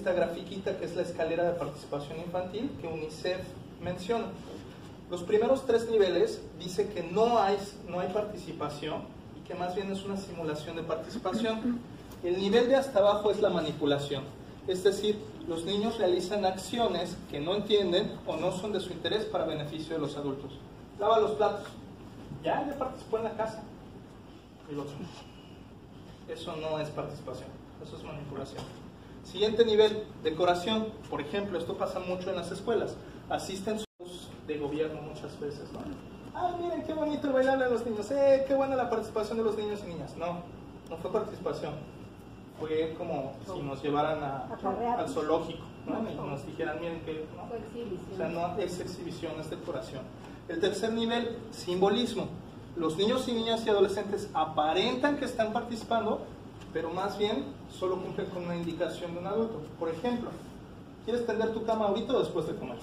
esta grafiquita que es la escalera de participación infantil que UNICEF menciona. Los primeros 3 niveles dice que no hay participación y que más bien es una simulación de participación. El nivel de hasta abajo es la manipulación, es decir, los niños realizan acciones que no entienden o no son de su interés para beneficio de los adultos. Lava los platos, ya participó en la casa. El otro. Eso no es participación, eso es manipulación. Siguiente nivel, decoración. Por ejemplo, esto pasa mucho en las escuelas. Asisten de gobierno muchas veces, ¿no? Ah, miren qué bonito bailar a los niños, qué buena la participación de los niños y niñas. No fue participación, fue como si nos llevaran al zoológico, ¿no? Y nos dijeran, miren que, ¿no? O sea, no es exhibición, es decoración. El tercer nivel, simbolismo. Los niños y niñas y adolescentes aparentan que están participando, pero más bien solo cumplen con una indicación de un adulto. Por ejemplo, ¿quieres tender tu cama ahorita o después de comer?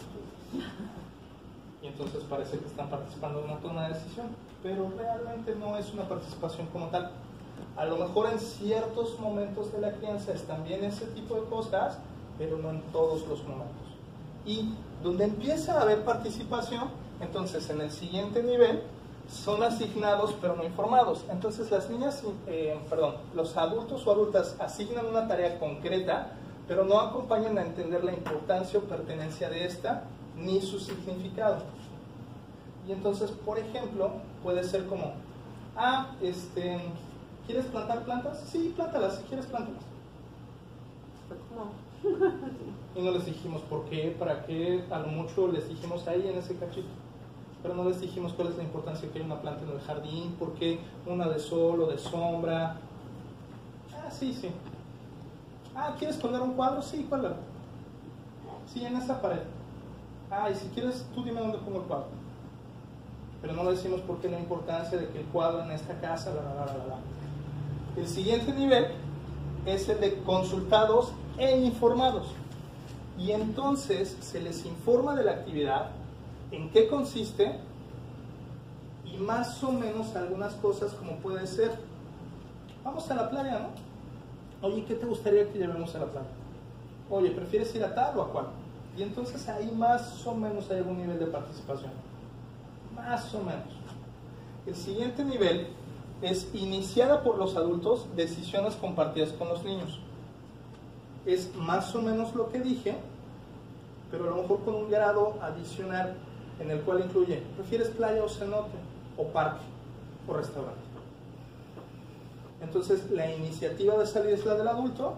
Y entonces parece que están participando en una toma de decisión, pero realmente no es una participación como tal. A lo mejor en ciertos momentos de la crianza están bien ese tipo de cosas, pero no en todos los momentos. Y donde empieza a haber participación, entonces en el siguiente nivel son asignados pero no informados. Entonces las niñas, los adultos o adultas asignan una tarea concreta, pero no acompañan a entender la importancia o pertenencia de esta, ni su significado. Y entonces, por ejemplo, puede ser como, ¿quieres plantar plantas? Sí, plántalas, si quieres plántalas. No. Y no les dijimos por qué, para qué, a lo mucho les dijimos ahí en ese cachito. Pero no les dijimos cuál es la importancia que hay una planta en el jardín, por qué una de sol o de sombra. Sí. ¿Quieres colgar un cuadro? Sí, cuélgalo. Sí, en esa pared. Y si quieres, tú dime dónde pongo el cuadro. Pero no le decimos por qué la importancia de que el cuadro en esta casa, El siguiente nivel es el de consultados e informados. Y entonces se les informa de la actividad, en qué consiste y más o menos algunas cosas como puede ser, vamos a la playa, ¿no? Oye, ¿qué te gustaría que llevemos a la playa? Oye, ¿prefieres ir a tal o a cual? Y entonces ahí más o menos hay algún nivel de participación. Más o menos. El siguiente nivel es iniciada por los adultos decisiones compartidas con los niños. Es más o menos lo que dije, pero a lo mejor con un grado adicional en el cual incluye, ¿prefieres playa o cenote? O parque, o restaurante. Entonces la iniciativa de salir es la del adulto,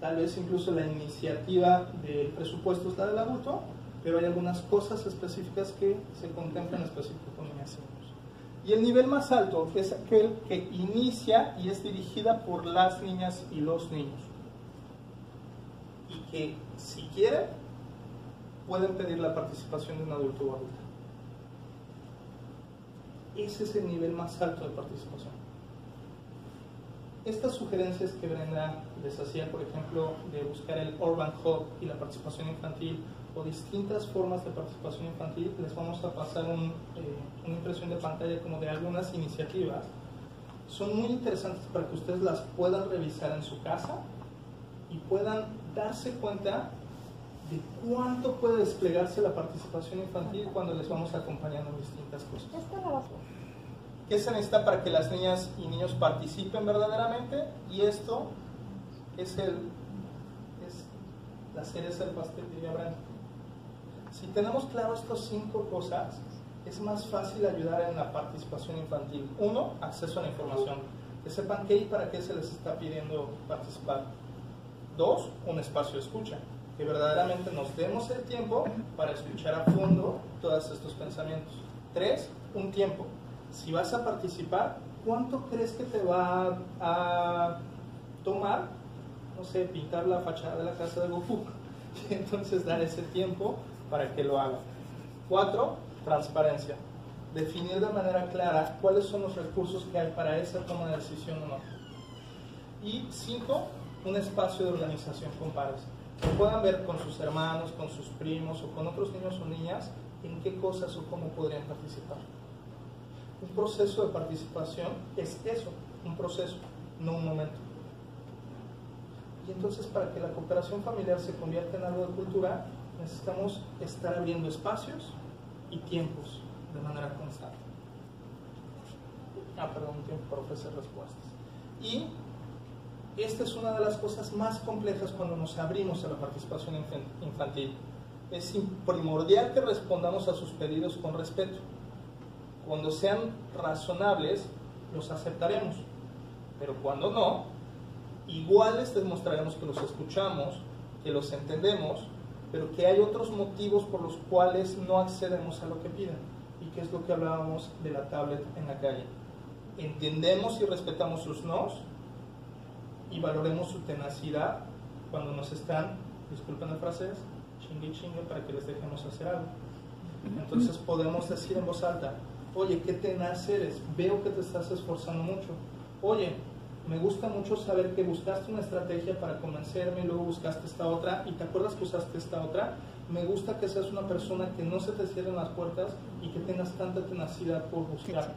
tal vez incluso la iniciativa del presupuesto es la del adulto, pero hay algunas cosas específicas que se contemplan específico con niñas y niños. Y el nivel más alto es aquel que inicia y es dirigida por las niñas y los niños. Y que, si quieren, pueden pedir la participación de un adulto o adulta. Ese es el nivel más alto de participación. Estas sugerencias que Brenda les hacía, por ejemplo, de buscar el Urban Hub y la participación infantil, o distintas formas de participación infantil, les vamos a pasar una impresión de pantalla como de algunas iniciativas. Son muy interesantes para que ustedes las puedan revisar en su casa y puedan darse cuenta de cuánto puede desplegarse la participación infantil cuando les vamos acompañando en distintas cosas. ¿Qué se necesita para que las niñas y niños participen verdaderamente? Y esto es la cereza del pastel, diría Brenda. Si tenemos claro estas 5 cosas, es más fácil ayudar en la participación infantil. 1, acceso a la información. Que sepan qué y para qué se les está pidiendo participar. 2, un espacio de escucha. Que verdaderamente nos demos el tiempo para escuchar a fondo todos estos pensamientos. 3, un tiempo. Si vas a participar, ¿cuánto crees que te va a tomar? No sé, pintar la fachada de la casa de Goku. Y entonces dar ese tiempo para que lo haga. 4, transparencia. Definir de manera clara cuáles son los recursos que hay para esa toma de decisión o no. Y 5, un espacio de organización con pares. Que puedan ver con sus hermanos, con sus primos o con otros niños o niñas en qué cosas o cómo podrían participar. Un proceso de participación es eso, un proceso, no un momento. Y entonces, para que la cooperación familiar se convierta en algo de cultura, necesitamos estar abriendo espacios y tiempos de manera constante. Perdón, tiempo para ofrecer respuestas. Y esta es una de las cosas más complejas cuando nos abrimos a la participación infantil. Es primordial que respondamos a sus pedidos con respeto. Cuando sean razonables, los aceptaremos. Pero cuando no, igual les demostraremos que los escuchamos, que los entendemos, pero que hay otros motivos por los cuales no accedemos a lo que piden. Y que es lo que hablábamos de la tablet en la calle. Entendemos y respetamos sus nos y valoremos su tenacidad cuando nos están, disculpen el francés, chingue y chingue para que les dejemos hacer algo. Entonces podemos decir en voz alta, oye, qué tenaz eres, veo que te estás esforzando mucho. Oye, me gusta mucho saber que buscaste una estrategia para convencerme y luego buscaste esta otra y te acuerdas que usaste esta otra. Me gusta que seas una persona que no se te cierren las puertas y que tengas tanta tenacidad por buscar.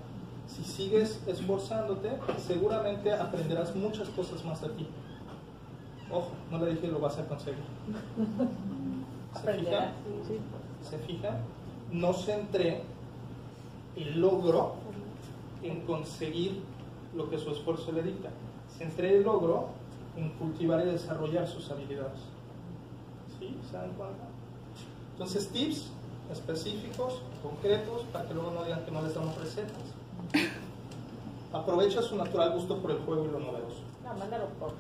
Si sigues esforzándote, seguramente aprenderás muchas cosas más de ti. Ojo, no le dije lo vas a conseguir. ¿Se fija? ¿Se fija? No centré el logro en conseguir lo que su esfuerzo le dicta. Centré el logro en cultivar y desarrollar sus habilidades. ¿Sí? ¿Se dan cuenta? Entonces, tips específicos, concretos, para que luego no digan que no les damos recetas. Aprovecha su natural gusto por el juego y lo novedoso. No, mándalo por...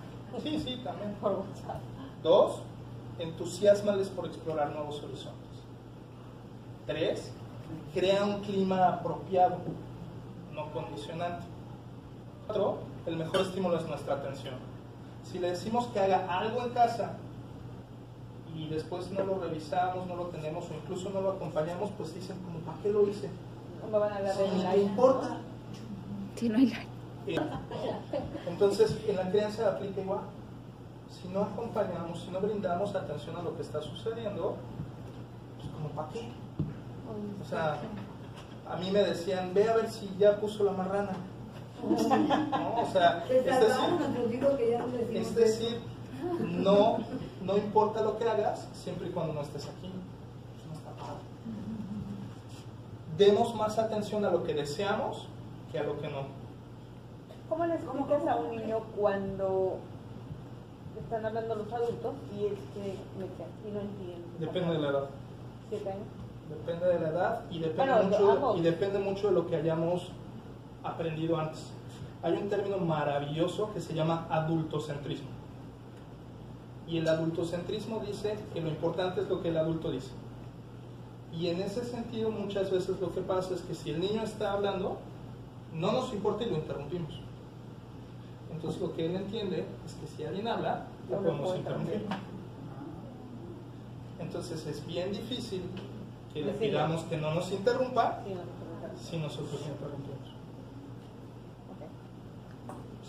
Sí, también. Por WhatsApp. 2. Entusiasmales por explorar nuevos horizontes. 3. Crea un clima apropiado, no condicionante. 4. El mejor estímulo es nuestra atención. Si le decimos que haga algo en casa y después no lo revisamos, no lo tenemos o incluso no lo acompañamos, pues dicen como, ¿para qué lo hice? No van a dar Si el no like. importa. Si no hay like. Entonces, en la crianza aplica igual. Si no acompañamos, si no brindamos atención a lo que está sucediendo, pues como, ¿para qué? O sea, a mí me decían, ve a ver si ya puso la marrana. ¿No? O sea, es decir, no importa lo que hagas, siempre y cuando no estés aquí. Pues no está padre. Demos más atención a lo que deseamos que a lo que no. ¿Cómo le explicas a un niño cuando están hablando los adultos y y no entiende? Depende de la edad. 7 años. Depende de la edad y depende, depende mucho de lo que hayamos aprendido antes. Hay un término maravilloso que se llama adultocentrismo. Y el adultocentrismo dice que lo importante es lo que el adulto dice. Y en ese sentido muchas veces lo que pasa es que si el niño está hablando, no nos importa y lo interrumpimos. Entonces lo que él entiende es que si alguien habla, lo podemos interrumpir. Entonces es bien difícil que le pidamos que no nos interrumpa si nosotros interrumpimos.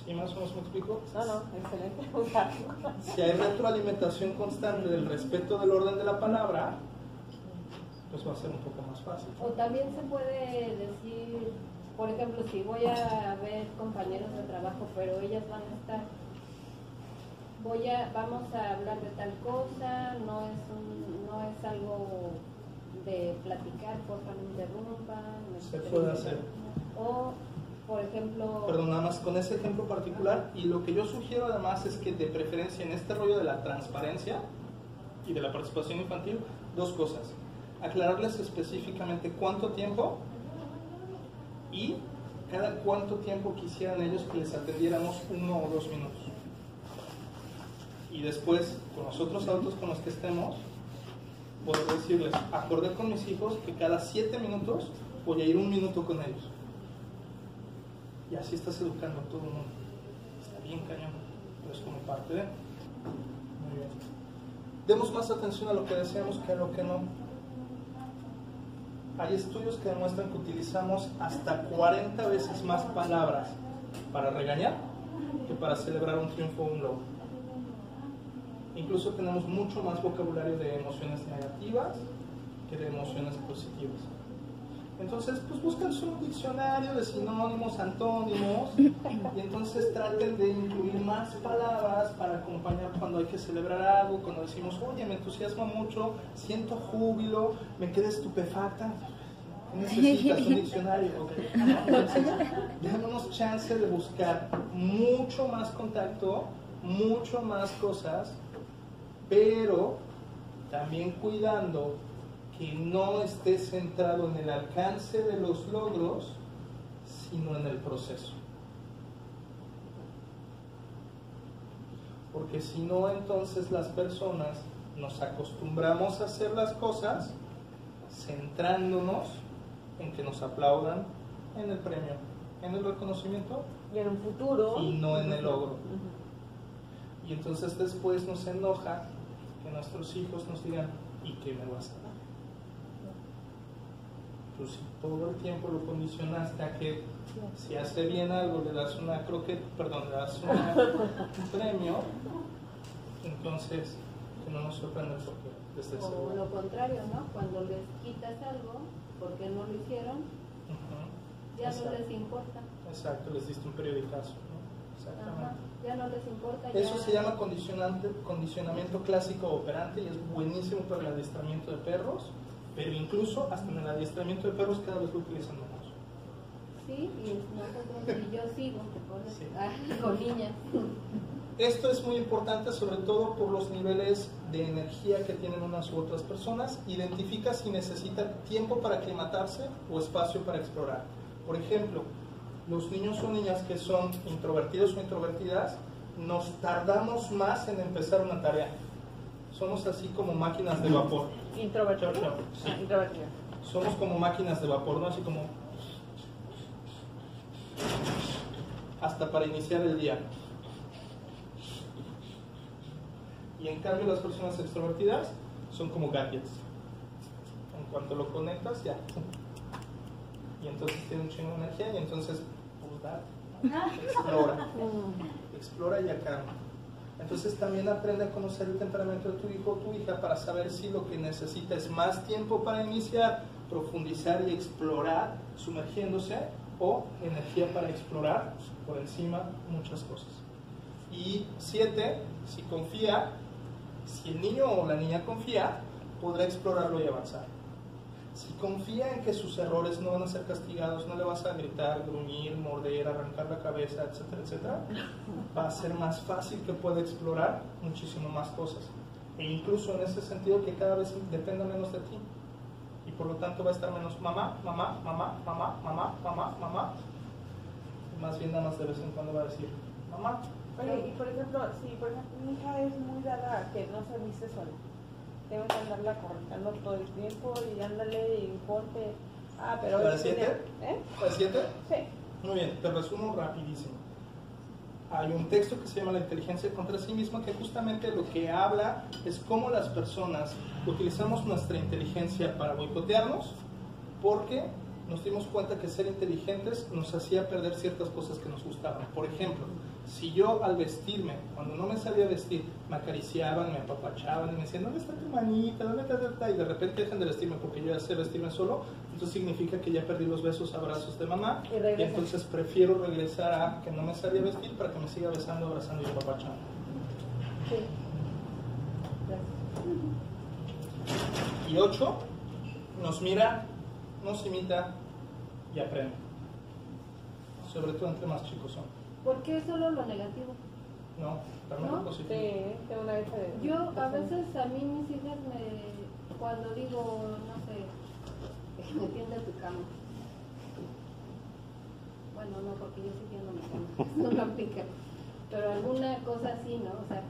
¿Sí más o menos me explico? No, excelente. Si hay retroalimentación constante del respeto del orden de la palabra, pues va a ser un poco más fácil. O también se puede decir, por ejemplo, si voy a ver compañeros de trabajo, pero ellas van a estar, vamos a hablar de tal cosa, no es algo de platicar, por favor no interrumpan. Se puede hacer. O, por ejemplo... Perdón, nada más con ese ejemplo particular, y lo que yo sugiero además es que de preferencia en este rollo de la transparencia y de la participación infantil, dos cosas. Aclararles específicamente cuánto tiempo y cada cuánto tiempo quisieran ellos que les atendiéramos 1 o 2 minutos. Y después, con los otros adultos con los que estemos, poder decirles, acordé con mis hijos que cada 7 minutos voy a ir 1 minuto con ellos. Y así estás educando a todo el mundo. Está bien cañón, pero es como parte de... Muy bien. Demos más atención a lo que deseamos que a lo que no. Hay estudios que demuestran que utilizamos hasta 40 veces más palabras para regañar que para celebrar un triunfo o un logro. Incluso tenemos mucho más vocabulario de emociones negativas que de emociones positivas. Entonces, pues buscan su diccionario de sinónimos, antónimos, y entonces traten de incluir más palabras para acompañar cuando hay que celebrar algo, cuando decimos, oye, me entusiasma mucho, siento júbilo, me quedé estupefacta. Necesitas un diccionario, ¿ok? Entonces, démonos chance de buscar mucho más contacto, mucho más cosas, pero también cuidando que no esté centrado en el alcance de los logros, sino en el proceso. Porque si no, entonces las personas nos acostumbramos a hacer las cosas centrándonos en que nos aplaudan, en el premio, en el reconocimiento Y en un futuro. y no en el logro. Y entonces después nos enoja que nuestros hijos nos digan, ¿y qué me vas a dar? Pues si todo el tiempo lo condicionaste a que si hace bien algo le das una croqueta, perdón, le das un premio, entonces que no nos sorprenda porque desde ese O lugar. lo contrario, ¿no? Cuando les quitas algo, porque no lo hicieron, Ujú. ya Exacto. no les importa. Exacto, les diste un periodicazo, ¿no? Exactamente. Ajá, ya no les importa. Eso ya... se llama condicionamiento clásico operante y es buenísimo para el adiestramiento de perros, pero incluso hasta en el adiestramiento de perros cada vez lo utilizan menos. Sí, y yo sigo Sí. con niñas. Esto es muy importante, sobre todo por los niveles de energía que tienen unas u otras personas. Identifica si necesitan tiempo para aclimatarse o espacio para explorar. Por ejemplo, los niños o niñas que son introvertidos o introvertidas, nos tardamos más en empezar una tarea. Somos así como máquinas de vapor. Introvertido. Chao, chao. Sí. Introvertido. Somos como máquinas de vapor, ¿no? Así como hasta para iniciar el día. Y en cambio las personas extrovertidas son como gadgets. En cuanto lo conectas, ya. Y entonces tiene un chingo de energía y entonces, pues dale, explora y acalma. Entonces también aprende a conocer el temperamento de tu hijo o tu hija para saber si lo que necesita es más tiempo para iniciar, profundizar y explorar, sumergiéndose, o energía para explorar por encima muchas cosas. Y 7, si confía, si el niño o la niña confía, podrá explorarlo y avanzar. Si confía en que sus errores no van a ser castigados, no le vas a gritar, gruñir, morder, arrancar la cabeza, etcétera, etcétera, va a ser más fácil que pueda explorar muchísimo más cosas. E incluso en ese sentido que cada vez dependa menos de ti. Y por lo tanto va a estar menos mamá, mamá, mamá, mamá, mamá, mamá, mamá. Y más bien nada más de vez en cuando va a decir mamá. Oye, y por ejemplo, si por ejemplo mi hija es muy dada a que no se viste sola, tengo que andarla correteando todo el tiempo y ándale y ponte. Ah, pero ¿Para hoy 7? ¿Eh? ¿Para 7? Sí. Muy bien, te resumo rapidísimo. Hay un texto que se llama La inteligencia contra sí misma, que justamente lo que habla es cómo las personas utilizamos nuestra inteligencia para boicotearnos, porque nos dimos cuenta que ser inteligentes nos hacía perder ciertas cosas que nos gustaban. Por ejemplo, si yo al vestirme, cuando no me sabía vestir, me acariciaban, me apapachaban y me decían, ¿dónde está tu manita? ¿Dónde está? Y de repente dejan de vestirme porque yo ya sé vestirme solo, entonces significa que ya perdí los besos, abrazos de mamá, y entonces prefiero regresar a que no me sabía vestir para que me siga besando, abrazando y apapachando. Sí. Y 8, nos mira, nos imita y aprende. Sobre todo entre más chicos son. ¿Por qué solo lo negativo? No, también ¿No? lo positivo. Sí, tengo una hija de... Yo a veces a mí mis hijas cuando digo, no sé, que me tienda tu cama. Bueno, no, porque yo sí tiendo mi cama, eso no aplica. Pero alguna cosa así, ¿no? O sea,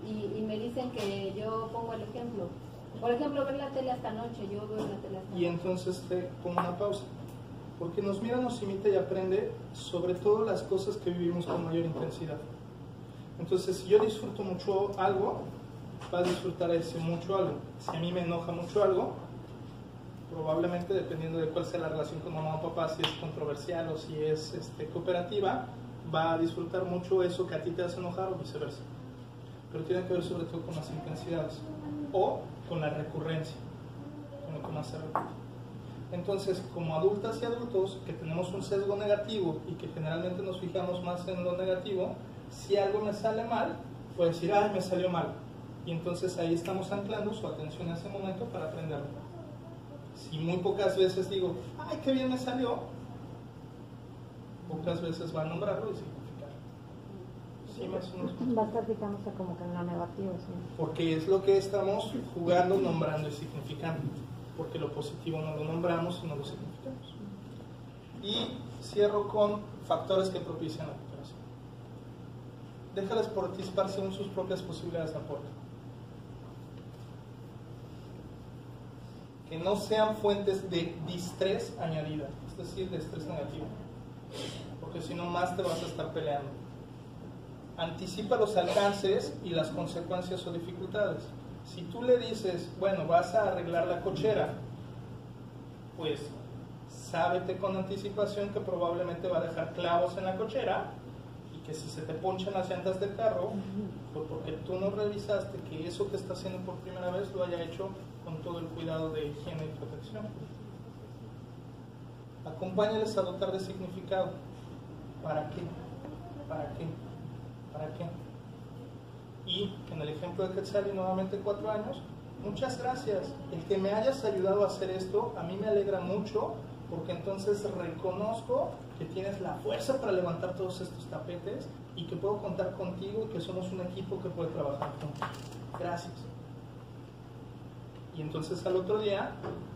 y me dicen que yo pongo el ejemplo. Por ejemplo, ver la tele hasta noche, yo veo la tele hasta noche. Y entonces te pongo una pausa. Porque nos mira, nos imita y aprende sobre todo las cosas que vivimos con mayor intensidad. Entonces, si yo disfruto mucho algo, va a disfrutar ese mucho algo. Si a mí me enoja mucho algo, probablemente, dependiendo de cuál sea la relación con mamá o papá, si es controversial o si es cooperativa, va a disfrutar mucho eso que a ti te hace enojar o viceversa. Pero tiene que ver sobre todo con las intensidades o con la recurrencia, con lo que más se repite. Entonces, como adultas y adultos que tenemos un sesgo negativo y que generalmente nos fijamos más en lo negativo, si algo me sale mal, puede decir, ay, me salió mal. Y entonces ahí estamos anclando su atención en ese momento para aprenderlo. Si muy pocas veces digo, ay, qué bien me salió, pocas veces va a nombrarlo y significar. Sí, más o menos. Va a estar fijándose como que en lo negativo, sí. Porque es lo que estamos jugando, nombrando y significando. Porque lo positivo no lo nombramos y no lo significamos. Y cierro con factores que propician la cooperación. Déjales participar según sus propias posibilidades de aporte. Que no sean fuentes de distrés añadida, es decir, de estrés negativo, porque si no más te vas a estar peleando. Anticipa los alcances y las consecuencias o dificultades. Si tú le dices, bueno, vas a arreglar la cochera, pues sábete con anticipación que probablemente va a dejar clavos en la cochera y que si se te ponchan las llantas del carro, pues porque tú no revisaste que eso que está haciendo por primera vez lo haya hecho con todo el cuidado de higiene y protección. Acompáñales a dotar de significado. ¿Para qué? ¿Para qué? ¿Para qué? Y en el ejemplo de Quetzali, nuevamente 4 años, muchas gracias. El que me hayas ayudado a hacer esto, a mí me alegra mucho, porque entonces reconozco que tienes la fuerza para levantar todos estos tapetes y que puedo contar contigo y que somos un equipo que puede trabajar juntos. Gracias. Y entonces al otro día,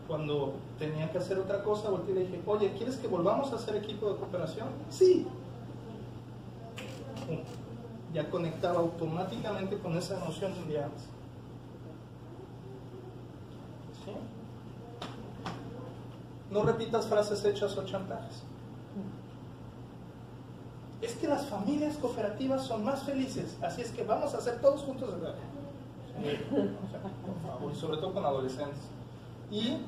cuando tenía que hacer otra cosa, volteé y le dije, oye, ¿quieres que volvamos a hacer equipo de cooperación? Sí. Ya conectaba automáticamente con esa noción de un día antes. ¿Sí? No repitas frases hechas o chantajes. Es que las familias cooperativas son más felices, así es que vamos a hacer todos juntos el viaje. Por favor, y sobre todo con adolescentes. Y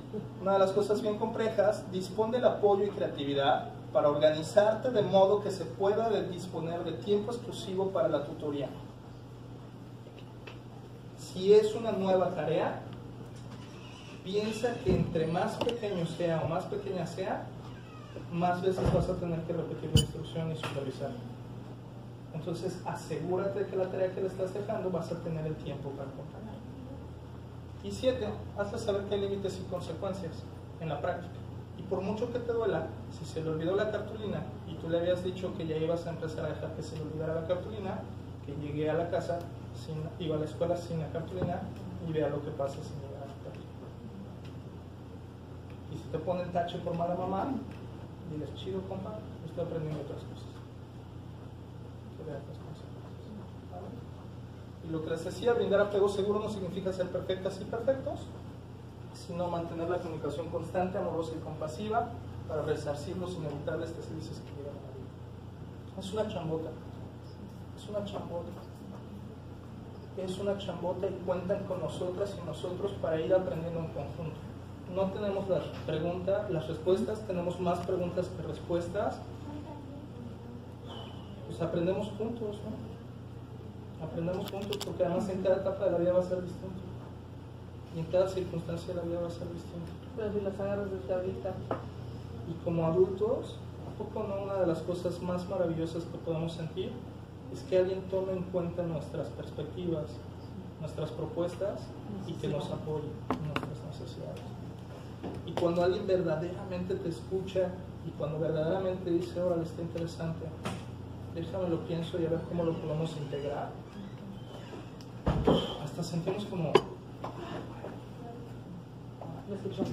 una de las cosas bien complejas, dispón del apoyo y creatividad para organizarte de modo que se pueda disponer de tiempo exclusivo para la tutoría. Si es una nueva tarea, piensa que entre más pequeño sea o más pequeña sea, más veces vas a tener que repetir la instrucción y supervisarla. Entonces asegúrate de que la tarea que le estás dejando vas a tener el tiempo para acompañar. Y 7, hazle saber que hay límites y consecuencias en la práctica. Y por mucho que te duela, si se le olvidó la cartulina y tú le habías dicho que ya ibas a empezar a dejar que se le olvidara la cartulina, que llegué a la casa, iba a la escuela sin la cartulina y vea lo que pasa sin llegar a la cartulina. Y si te ponen tache por mala mamá, diles, chido compa, estoy aprendiendo otras cosas. Que veas las consecuencias. ¿Vale? Y lo que les decía, brindar apego seguro no significa ser perfectas y perfectos, sino mantener la comunicación constante, amorosa y compasiva para resarcir los inevitables deslices que llegan a la vida. Es una chambota. Es una chambota. Es una chambota y cuentan con nosotras y nosotros para ir aprendiendo en conjunto. No tenemos las respuestas, tenemos más preguntas que respuestas. Pues aprendemos juntos, ¿no? Aprendemos juntos porque además en cada etapa de la vida va a ser distinto. Y en cada circunstancia de la vida va a ser distinto. Pero si las agarras desde ahorita. Y como adultos, ¿a poco no? Una de las cosas más maravillosas que podemos sentir es que alguien tome en cuenta nuestras perspectivas, nuestras propuestas y que nos apoye en nuestras necesidades. Y cuando alguien verdaderamente te escucha y cuando verdaderamente dice, órale, está interesante, déjame lo pienso y a ver cómo lo podemos integrar, hasta sentimos como... Me escuchó.